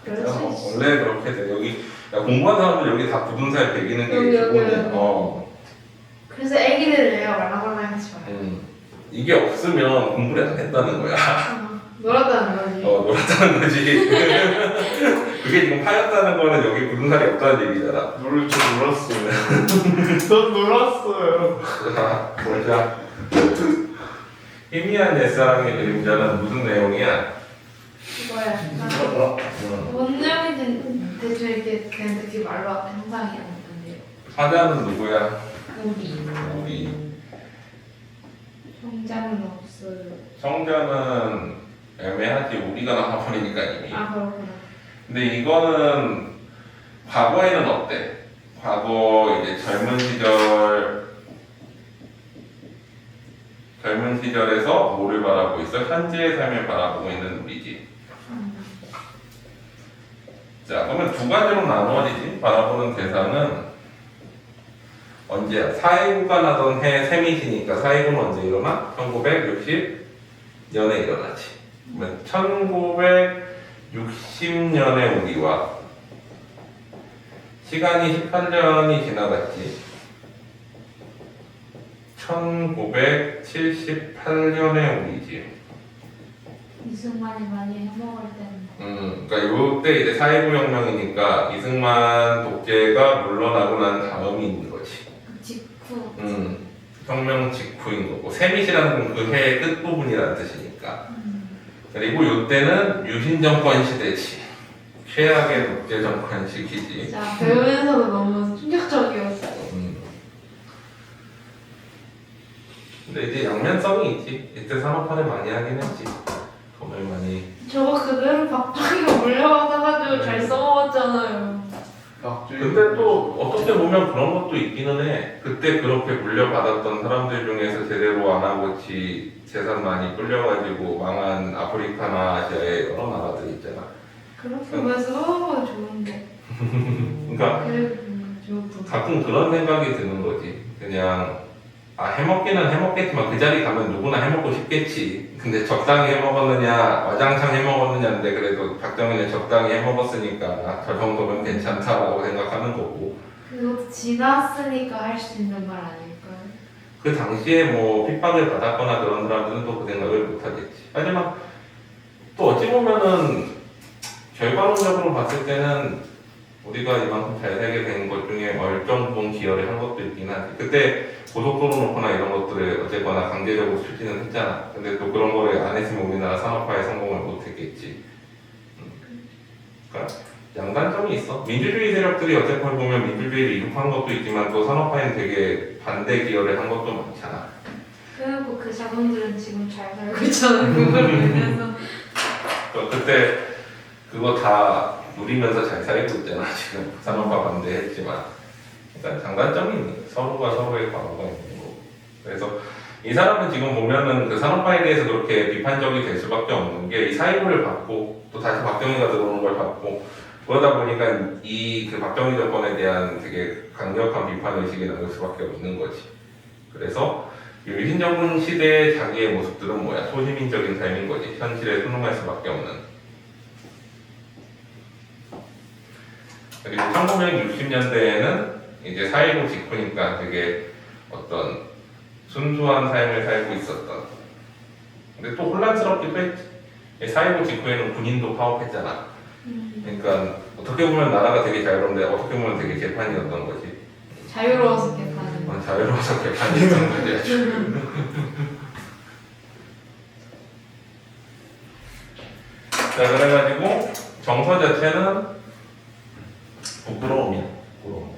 그럴 수 있어. 원래 그렇게 돼. 여기 야, 공부한 사람들 여기 다 굳은 살 베기는 게 여기, 기본이야. 여기. 그래서 애기들 내가 말랑말랑 하지 마. 이게 없으면 공부를 안 했다는 거야. 놀았다는 거지. 놀았다는 거지. 그게 지금 파였다는 거는 여기 굳은 살이 없다는 얘기잖아. 저 놀았어요. 전 놀았어요. 자, 보자. 희미한 옛사랑의 그림자는 무슨 내용이야? 이거야. 뭔 내용인지 대충 이렇게 그냥 느낌 말로 상상이 안 되는데요. 사자는 누구야? 우리. 성장은 없어요. 성자는 애매하지. 우리가 나와버리니까 이미. 아 그렇구나. 근데 이거는 과거에는 어때? 과거 이제 젊은 시절에서 뭐를 바라보고 있어? 현재의 삶을 바라보고 있는 우리지. 자, 그러면 두 가지로 나누어지지. 바라보는 대상은 언제야? 사회구가 나던 해 세미시니까 사회구는 언제 일어나? 1960년에 일어나지. 그러면 1960년에 우리와 시간이 18년이 지나갔지. 1978년에 우리지. 이승만이 많이 해먹을 때는 그러니까 요때 이제 사회구혁명이니까 이승만 독재가 물러나고 난 다음이 있는 거지. 그 직후. 혁명 직후인 거고 세미시라는 그 해의 끝부분이라는 뜻이니까. 그리고 요때는 유신 정권 시대지. 최악의 독재 정권 시기지. 자 배우면서도 너무 충격적이었어. 근데 이제 양면성이 있지. 이때 산업화를 많이 하긴 했지. 돈을 많이. 저거 그대로 박정희가 물려받아가지고 잘 써먹었잖아요. 근데 또 어떻게 보면 그런 것도 있기는 해. 그때 그렇게 물려받았던 사람들 중에서 제대로 안 하고 재산 많이 불려가지고 망한 아프리카나 아시아의 여러 나라들 있잖아. 그렇게 왜 써먹으면 좋은데. 그러니까 좋고. 가끔 그런 생각이 드는 거지. 그냥 해먹기는 해먹겠지만 그 자리 가면 누구나 해먹고 싶겠지. 근데 적당히 해먹었느냐 와장창 해먹었느냐인데 그래도 박정희는 적당히 해먹었으니까 저 정도면 괜찮다라고 생각하는 거고. 그것도 지났으니까 할 수 있는 말 아닐까요? 그 당시에 뭐 핍박을 받았거나 그런 사람들은 또 그 생각을 못하겠지. 하지만 또 어찌 보면은 결과론적으로 봤을 때는 우리가 이만큼 잘 살게 된 것 중에 얼정 기여를 한 것도 있긴 하지. 그때 고속도로 놓거나 이런 것들을 어쨌거나 강제적으로 추진은 했잖아. 근데 또 그런 거를 안 했으면 우리나라 산업화에 성공을 못 했겠지. 그러니까 양단점이 있어. 민주주의 세력들이 어쨌건 보면 민주주의를 이룩한 것도 있지만 또 산업화에는 되게 반대 기여를 한 것도 많잖아. 그래놓고 그 자본들은 지금 잘 살고 있잖아. 그걸 보면서. 그때 그거 다 누리면서 잘 살고 있잖아. 지금 산업화 반대했지만. 일단 장단점이 있는 거예요. 서로가 서로의 과거가 있는 거고. 그래서 이 사람은 지금 보면은 그 산업화에 대해서 그렇게 비판적이 될 수밖에 없는 게 이 사이구를 받고 또 다시 박정희가 들어오는 걸 받고 그러다 보니까 이 그 박정희 정권에 대한 되게 강력한 비판 의식이 나올 수밖에 없는 거지. 그래서 유신 정권 시대의 자기의 모습들은 뭐야? 소시민적인 삶인 거지. 현실에 순응할 수밖에 없는. 그리고 1960년대에는 이제 4.19 직후니까 되게 어떤 순수한 삶을 살고 있었던. 근데 또 혼란스럽기도 했지. 4.19 직후에는 군인도 파업했잖아. 그러니까 어떻게 보면 나라가 되게 자유로운데 어떻게 보면 되게 개판이었던 거지. 자유로워서 개판은. 자유로워서 개판이었던 거지. 아주. 자, 그래가지고 정서 자체는 부끄러움이야. 부끄러움.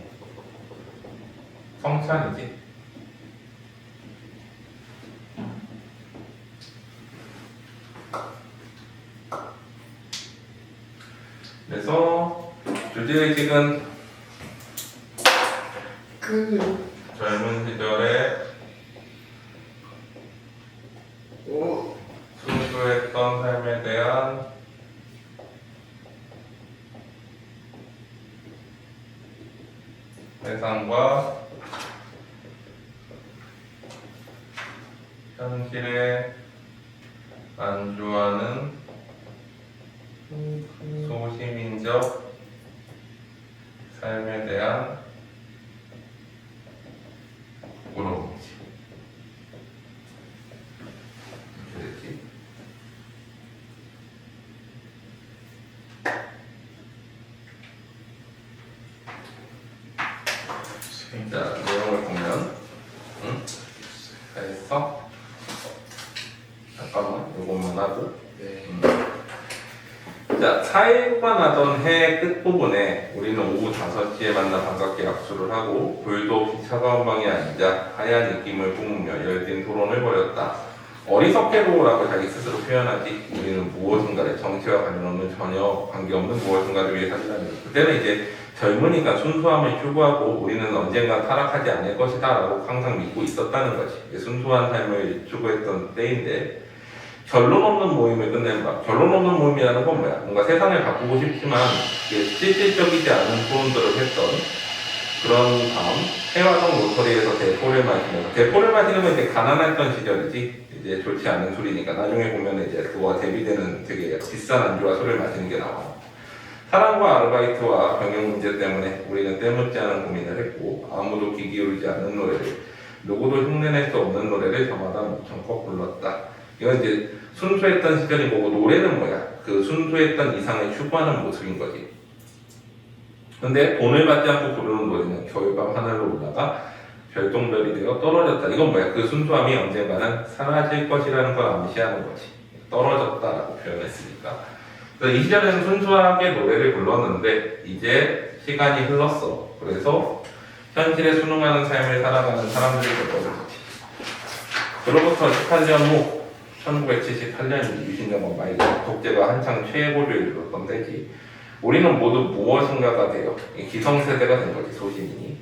성찬이지. 그래서 주제의식은 젊은 시절에 순수했던 삶에 대한 세상과 현실에 안주하는 소시민적 삶에 대한 부끄러움이지. 이렇게 됐지? 자, 내용을 보면 다 했어? 4.19가 나던 해 끝부분에 우리는 오후 5시에 만나 반갑게 악수를 하고 불도 없이 차가운 방에 앉아 하얀 입김을 뿜으며 열띤 토론을 벌였다. 어리석게도라고 자기 스스로 표현하지 우리는 무엇인가를 정치와 관련없는 전혀 관계없는 무엇인가를 위해 살자는 것. 그때는 이제 젊으니까 순수함을 추구하고 우리는 언젠가 타락하지 않을 것이다 라고 항상 믿고 있었다는 거지. 순수한 삶을 추구했던 때인데 결론 없는 모임을 끝낸 밤. 결론 없는 모임이라는 건 뭐야? 뭔가 세상을 바꾸고 싶지만 실질적이지 않은 토론들을 했던 그런 밤 해화동 로터리에서 대포를 마시면서 대포를 마시는 건 이제 가난했던 시절이지 이제 좋지 않은 술이니까 나중에 보면 이제 그와 대비되는 되게 비싼 안주와 술을 마시는 게 나와. 사랑과 아르바이트와 병역 문제 때문에 우리는 때묻지 않은 고민을 했고 아무도 귀 기울이지 않는 노래를 누구도 흉내낼 수 없는 노래를 저마다 무청껏 불렀다. 이건 이제 순수했던 시절이 뭐고 노래는 뭐야? 그 순수했던 이상을 추구하는 모습인 거지. 근데 돈을 받지 않고 부르는 노래는 겨울밤 하늘로 올라가 별똥별이 되어 떨어졌다. 이건 뭐야? 그 순수함이 언젠가는 사라질 것이라는 걸 암시하는 거지. 떨어졌다라고 표현했으니까. 그래서 이 시절에는 순수하게 노래를 불렀는데 이제 시간이 흘렀어. 그래서 현실에 순응하는 삶을 살아가는 사람들이 되어버린 거지. 그로부터 18년 후 1978년이 유신정권 말기 독재가 한창 최고조에 이르렀던 때지. 우리는 모두 무엇인가가 되어 기성세대가 된 거지. 소시민이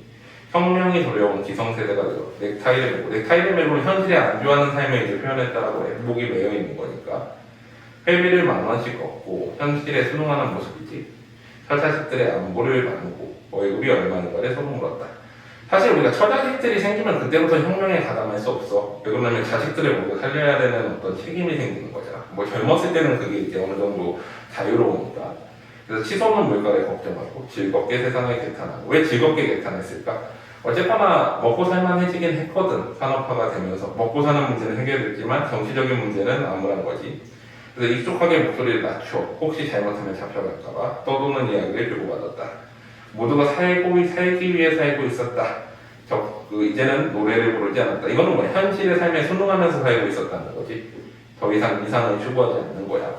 혁명이 두려운 기성세대가 되어 넥타이를 메고 현실에 안주하는 삶을 이제 표현했다라고 해. 목이 매여 있는 거니까 회비를 10,000원씩 걷고 현실에 순응하는 모습이지. 처자식들의 안보를 나누고 월급이 얼마인가를 소문 물었다. 사실 우리가 처자식들이 생기면 그때부터 혁명에 가담할 수 없어. 왜 그러냐면 자식들을 모두 살려야 되는 어떤 책임이 생기는 거잖아. 뭐 젊었을 때는 그게 이제 어느 정도 자유로우니까. 그래서 치솟는 물가를 걱정하고 즐겁게 세상을 개탄하고. 왜 즐겁게 개탄했을까? 어쨌거나 먹고 살만해지긴 했거든. 산업화가 되면서 먹고 사는 문제는 해결됐지만 정치적인 문제는 암울한 거지. 그래서 익숙하게 목소리를 낮춰 혹시 잘못하면 잡혀갈까봐 떠도는 이야기를 주고받았다. 모두가 살기 위해 살고 있었다. 이제는 노래를 부르지 않았다. 이거는 뭐야? 현실의 삶에 순응하면서 살고 있었다는 거지. 더 이상 이상을 추구하지 않는 거야.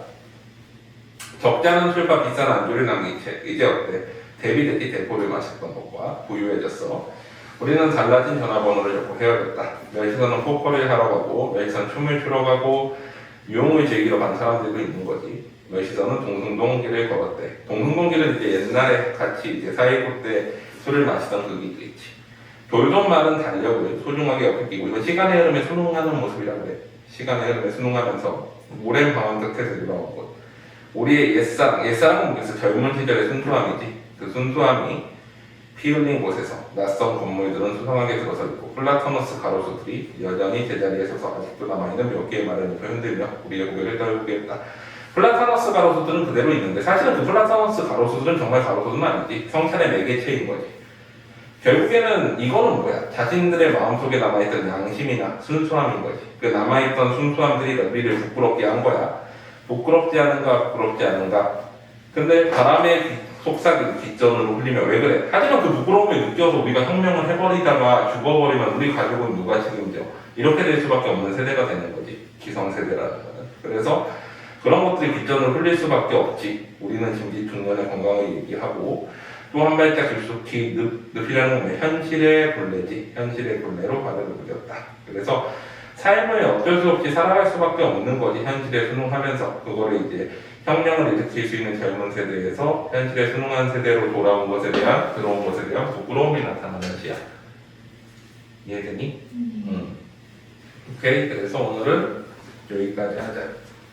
적지 않은 술과 비싼 안주를 남긴 채 이제 어때? 대비됐지. 대포를 마셨던 것과 부유해졌어. 우리는 달라진 전화번호를 잡고 헤어졌다. 멸시선은 포커를 하러 가고 멸시선 춤을 추러 가고 유흥을 즐기러 간 사람들도 있는 거지. 멸시선은 동승동길을 걸었대. 동승동길은 이제 옛날에 같이 이제 4.19 때 술을 마시던 그 길이 있지. 돌던 말은 달력을 소중하게 옆에 끼고 이건 시간의 흐름에 순응하는 모습이라고 해. 시간의 흐름에 순응하면서 오랜 방황 끝에서 이뤄온 것. 우리의 옛사랑은 뭐겠어? 젊은 시절의 순수함이지. 그 순수함이 피 흘린 곳에서 낯선 건물들은 수상하게 들어서 있고 플라토너스 가로수들이 여전히 제자리에 서서 아직도 남아있는 몇 개의 말을 입혀 흔들며 우리의 고개를 떨구게 했다. 플라토너스 가로수들은 그대로 있는데 사실은 그 플라토너스 가로수들은 정말 가로수는 아니지. 성찰의 매개체인 거지. 결국에는 이거는 뭐야? 자신들의 마음속에 남아있던 양심이나 순수함인 거지. 그 남아있던 순수함들이 우리를 부끄럽게 한 거야. 부끄럽지 않은가 부끄럽지 않은가. 근데 바람에 속삭이고 뒷전으로 흘리면 왜 그래? 하지만 그 부끄러움을 느껴서 우리가 혁명을 해버리다가 죽어버리면 우리 가족은 누가 책임져? 이렇게 될 수밖에 없는 세대가 되는 거지. 기성세대라는 거는. 그래서 그런 것들이 뒷전으로 흘릴 수밖에 없지. 우리는 짐짓 중년의 건강을 얘기하고 또 한 발짝 깊숙이 늪이라는 현실의 굴레지. 현실의 굴레로 발을 옮겼다. 그래서 삶을 어쩔 수 없이 살아갈 수밖에 없는 거지. 현실에 순응하면서 그거를 이제 혁명을 일으킬 수 있는 젊은 세대에서 현실에 순응한 세대로 돌아온 것에 대한 들어온 것에 대한 부끄러움이 나타나는 시야. 이해되니? 오케이. 그래서 오늘은 여기까지 하자.